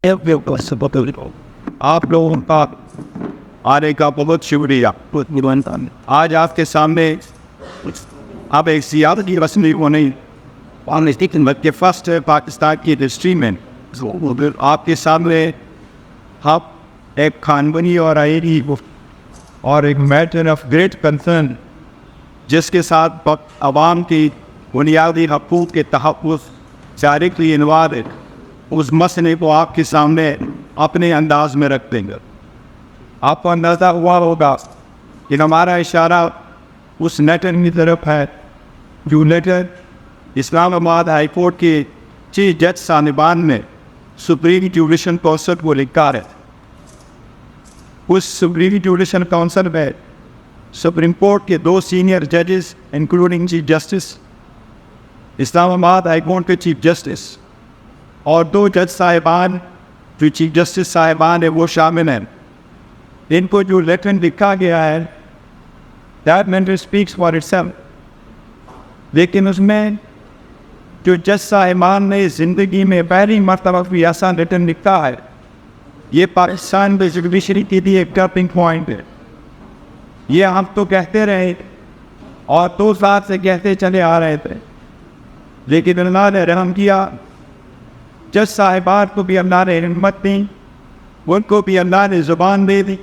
آپ لوگوں کا آنے کا بہت شکریہ. آج آپ کے سامنے اب ایک سیاسی رسمی ہونے بلکہ فرسٹ ہے پاکستان کی ہسٹری میں آپ کے سامنے ہم ایک خانبنی اور آئینی اور ایک میٹر آف گریٹ کنسرن جس کے ساتھ عوام کی بنیادی حقوق کے تحفظ ڈائریکٹلی انوالوڈ ہے اس مسئلے کو آپ کے سامنے اپنے انداز میں رکھ دیں گے. آپ کو اندازہ ہوا ہوگا کہ ہمارا اشارہ اس لیٹر کی طرف ہے جو لیٹر اسلام آباد ہائی کورٹ کے چیف جج صاحبان نے سپریم جوڈیشل کونسل کو لکھا ہے. اس سپریم جوڈیشل کونسل میں سپریم کورٹ کے 2 سینئر ججز انکلوڈنگ چیف جسٹس، اسلام آباد ہائی کورٹ کے چیف جسٹس اور 2 جج صاحبان جو چیف جسٹس صاحبان ہیں وہ شامل ہیں. ان کو جو لیٹر لکھا گیا ہے that matter speaks for itself. لیکن اس میں جو جج صاحبان نے زندگی میں پہلی مرتبہ بھی ایسا لیٹر لکھا ہے یہ پاکستان کے جوڈیشری کے لیے ایک ٹرننگ پوائنٹ ہے. یہ ہم تو کہتے رہے اور 2 سال سے کہتے چلے آ رہے تھے، لیکن اللہ نے رحم کیا. جج صاحبان کو بھی اللہ نے ہمت دی، ان کو بھی اللہ نے زبان دے دی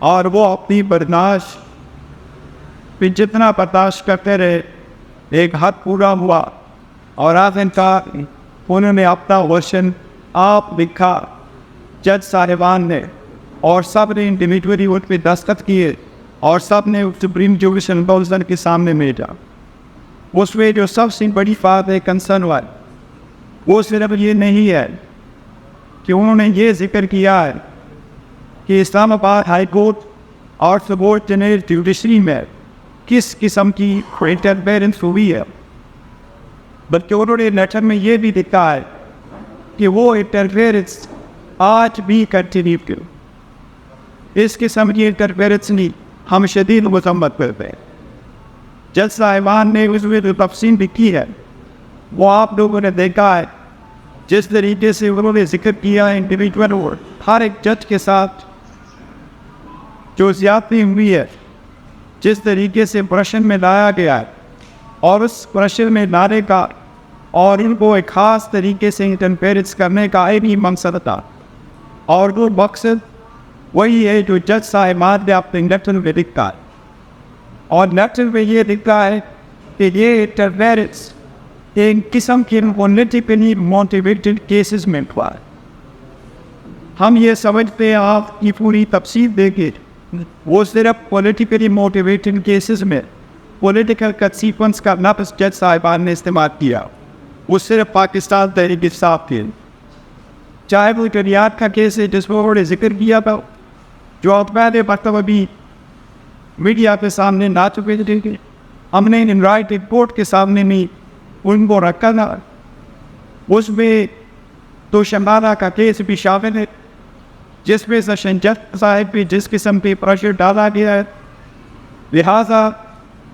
اور وہ اپنی برداشت پہ جتنا برداشت کرتے رہے ایک حد پورا ہوا اور آخرکار انہوں نے اپنا ورژن آپ لکھا جج صاحبان نے اور سب نے انڈیویجولی ان پہ دستخط کیے اور سب نے سپریم جوڈیشل کونسل کے سامنے بھیجا. اس میں جو سب سے بڑی بات ہے کنسرن والی وہ صرف یہ نہیں ہے کہ انہوں نے یہ ذکر کیا ہے کہ اسلام آباد ہائی کورٹ اور سبارڈینیٹ جوڈیشری میں کس قسم کی انٹرفیرنس ہوئی ہے، بلکہ انہوں نے لیٹر میں یہ بھی لکھا ہے کہ وہ انٹرفیرنس آج بھی کنٹینیو کرو. اس قسم کی انٹرفیرنس نہیں ہم شدید مذمت کرتے ہیں. جج صاحبان نے اس میں جو تفصیل لکھی ہے وہ آپ لوگوں نے دیکھا ہے. جس طریقے سے انہوں نے ذکر کیا انڈیویجول اور ہر ایک جج کے ساتھ جو زیادتی ہوئی ہے، جس طریقے سے پریشر میں لایا گیا ہے اور اس پریشر میں لانے کا اور ان کو ایک خاص طریقے سے انٹرفیرنس کرنے کا ایک ہی مقصد تھا اور وہ مقصد وہی ہے جو جج صاحبان نے اپنے لیٹر میں لکھا ہے. اور لیٹر میں یہ لکھا ہے کہ یہ انٹرفیرنس ایک قسم کے پولیٹیکلی موٹیویٹڈ کیسز میں ہوا ہے. ہم یہ سمجھتے ہیں آپ کی پوری تفصیل دیکھیں وہ صرف پولیٹیکلی موٹیویٹڈ کیسز میں پولیٹیکل کنسیکوینس کا لفظ جج صاحبان نے استعمال کیا، وہ صرف پاکستان تحریک انصاف کے، چاہے وہ جنیات کا کیس ہے جس میں انہوں نے ذکر کیا تھا جو آپ پہلے مرتبہ بھی میڈیا کے سامنے نہ چکے تھے. ہم نے ان رائٹ کورٹ کے سامنے بھی ان کو رکھا تھا. اس میں تو شمالہ کا کیس بھی شامل ہے جس میں سیشن جج صاحب بھی جس قسم کی پریشر ڈالا گیا ہے. لہٰذا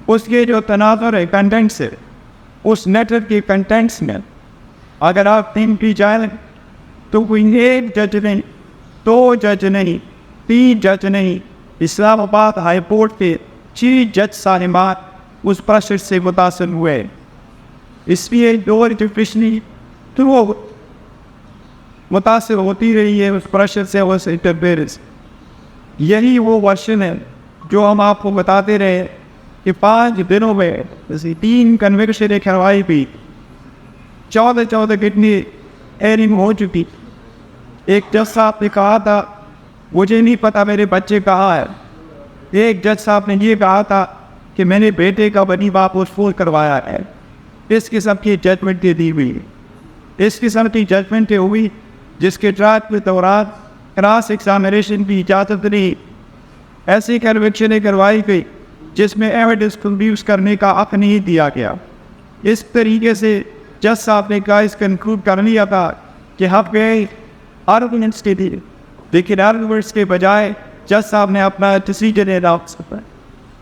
اس کے جو تناظر ہے کنٹینٹس ہے اس لیٹر کے کنٹینٹس میں اگر آپ دین کی جائیں تو کوئی 1 جج نہیں، 2 جج نہیں، 3 جج نہیں، اسلام آباد ہائی کورٹ کے چیف جج صاحبان اس پریشر سے متاثر ہوئے. اس لیے لوور جوڈیشری تو وہ متاثر ہوتی رہی ہے اس پریشر سے، اس انٹرفیرنس. یہی وہ ورژن ہے جو ہم آپ کو بتاتے رہے کہ 5 دنوں میں 3 کنوکشنیں کروائی بھی، 14 گھنٹے ہیئرنگ ہو چکی. ایک جج صاحب نے کہا تھا مجھے نہیں پتا میرے بچے کہاں ہے. ایک جج صاحب نے یہ کہا تھا کہ میں نے بیٹے کا بنی واپس فون کروایا ہے. اس قسم کی ججمنٹیں دی ہوئی، اس قسم کی ججمنٹیں ہوئی جس کے ٹرائل کے دوران کراس ایگزامینیشن کی اجازت نہیں. ایسی کنوکشنیں کروائی گئی جس میں ایویڈنس پروڈیوس کرنے کا حق نہیں دیا گیا. اس طریقے سے جج صاحب نے کہا اس کنکلوڈ کر لیا تھا کہ ہم گئے آرگومنٹس کے لیے، لیکن آرگومنٹس کے بجائے جج صاحب نے اپنا ڈیسیجن اناؤنس کیا.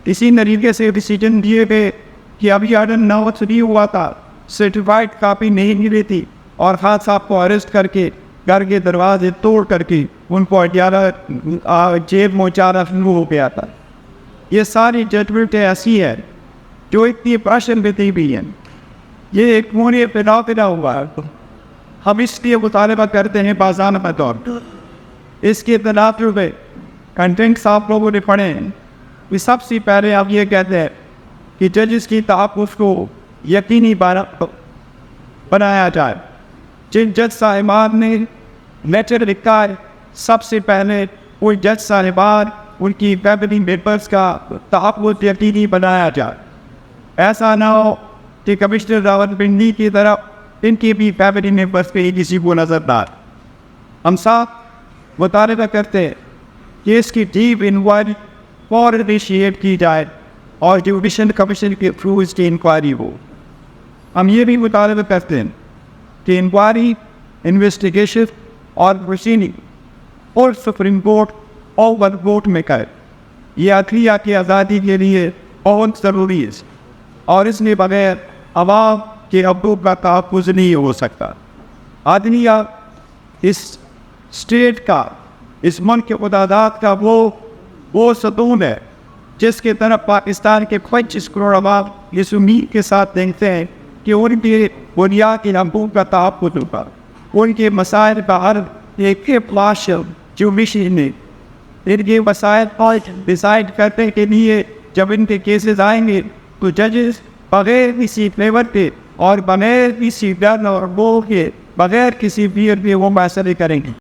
اسی طریقے سے ڈیسیجن دیے گئے کہ ابھی آرڈر 9 نہیں ہوا تھا، سرٹیفائڈ کاپی نہیں ملی تھی اور خان صاحب کو اریسٹ کر کے گھر کے دروازے توڑ کر کے ان کو جیل پہنچانا شروع ہو گیا تھا. یہ ساری ججمنٹیں ایسی ہیں جو اتنی پریشر دیتی بھی ہیں. یہ ایک موری پنا ہوا ہے. ہم اس لیے مطالبہ کرتے ہیں باضابطہ طور پر. اس کے تناظر میں کنٹینٹس آپ لوگوں نے پڑھے ہیں. سب سے پہلے آپ یہ کہتے ہیں کہ ججز کی تحفظ کو یقینی بنایا جائے. جن جج صاحبان نے لیٹر لکھا ہے سب سے پہلے وہ جج صاحبان ان کی فیملی ممبرس کا تحفظ یقینی بنایا جائے. ایسا نہ ہو کہ کمشنر راولپنڈی کی طرف ان کی بھی فیملی ممبرس پہ کسی کو نظر نہ آئے. ہم صاحب مطالبہ کرتے ہیں کہ اس کی ڈیپ انکوائری فوراً انیشیٹ کی جائے اور جوڈیشل کمیشن کے تھرو اس کی انکوائری ہو. ہم یہ بھی مطالبہ کرتے ہیں کہ انکوائری، انویسٹیگیشن اور پروسیڈنگ اور سپریم کورٹ اور کورٹ میں کرے. یہ عدلیہ کی آزادی کے لیے بہت ضروری ہے اور اس کے بغیر عوام کے حقوق کا تحفظ نہیں ہو سکتا. عدلیہ اس اسٹیٹ کا، اس ملک کے قدرات کا وہ ستون ہے جس کے طرف پاکستان کے 25 کروڑ عوام اس امید کے ساتھ دیکھتے ہیں کہ ان کے بنیادی حقوق کا تحفظ ہوگا. ان کے مسائل کا حل ایک امپارشل جوڈیشن نے ان کے مسائل ڈیسائڈ کرنے کے لیے جب ان کے کیسز آئیں گے تو ججز بغیر کسی فلیور کے اور بغیر کسی ڈر اور بو کے بغیر کسی فیئر کے وہ فیصلے کریں گے.